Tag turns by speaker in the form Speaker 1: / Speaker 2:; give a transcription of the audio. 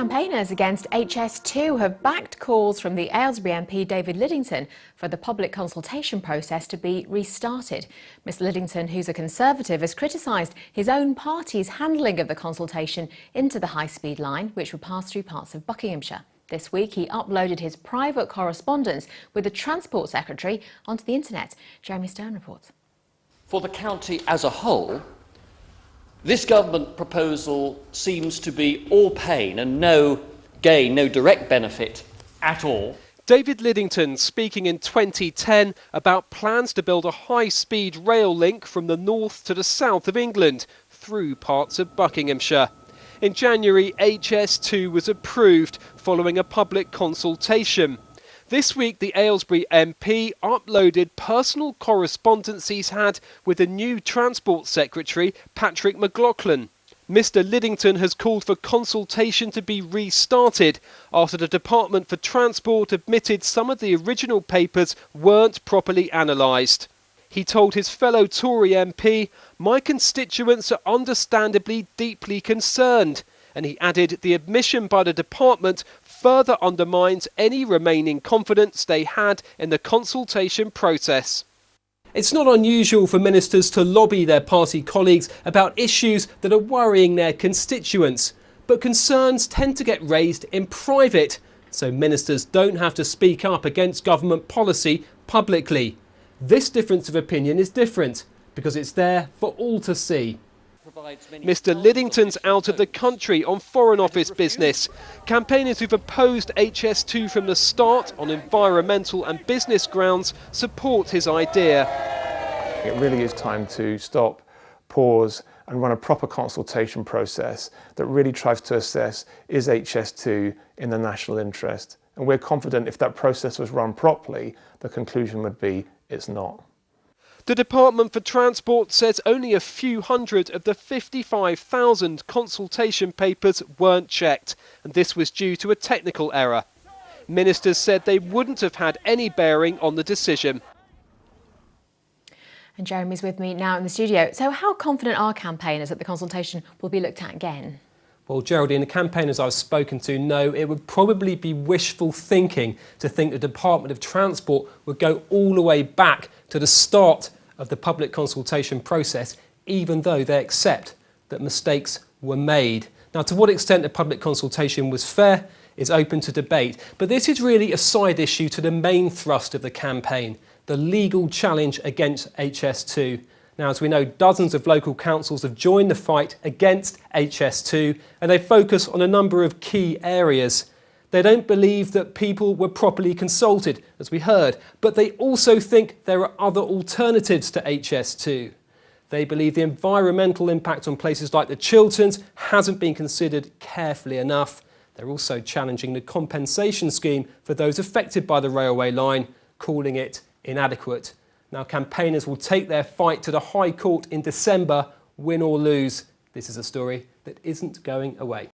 Speaker 1: Campaigners against HS2 have backed calls from the Aylesbury MP David Lidington for the public consultation process to be restarted. Mr Lidington, who's a Conservative, has criticised his own party's handling of the consultation into the high-speed line, which would pass through parts of Buckinghamshire. This week he uploaded his private correspondence with the Transport Secretary onto the internet. Jeremy Stone reports.
Speaker 2: For the county as a whole, this government proposal seems to be all pain and no gain, no direct benefit at all.
Speaker 3: David Lidington speaking in 2010 about plans to build a high-speed rail link from the north to the south of England through parts of Buckinghamshire. In January, HS2 was approved following a public consultation. This week, the Aylesbury MP uploaded personal correspondence he's had with the new Transport Secretary, Patrick McLaughlin. Mr Lidington has called for consultation to be restarted after the Department for Transport admitted some of the original papers weren't properly analysed. He told his fellow Tory MP, "My constituents are understandably deeply concerned," and he added the admission by the department further undermines any remaining confidence they had in the consultation process. It's not unusual for ministers to lobby their party colleagues about issues that are worrying their constituents, but concerns tend to get raised in private, so ministers don't have to speak up against government policy publicly. This difference of opinion is different because it's there for all to see. Mr Lidington's out of the country on Foreign Office business. Campaigners who've opposed HS2 from the start on environmental and business grounds support his idea.
Speaker 4: It really is time to stop, pause and run a proper consultation process that really tries to assess, is HS2 in the national interest? And we're confident if that process was run properly, the conclusion would be it's not.
Speaker 3: The Department for Transport says only a few hundred of the 55,000 consultation papers weren't checked, and this was due to a technical error. Ministers said they wouldn't have had any bearing on the decision.
Speaker 1: And Jeremy's with me now in the studio. So how confident are campaigners that the consultation will be looked at again?
Speaker 5: Well, Geraldine, the campaigners I've spoken to know it would probably be wishful thinking to think the Department of Transport would go all the way back to the start of the public consultation process, even though they accept that mistakes were made. Now, to what extent the public consultation was fair is open to debate, but this is really a side issue to the main thrust of the campaign, the legal challenge against HS2. Now, as we know, dozens of local councils have joined the fight against HS2 and they focus on a number of key areas. They don't believe that people were properly consulted, as we heard, but they also think there are other alternatives to HS2. They believe the environmental impact on places like the Chilterns hasn't been considered carefully enough. They're also challenging the compensation scheme for those affected by the railway line, calling it inadequate. Now, campaigners will take their fight to the High Court in December, win or lose. This is a story that isn't going away.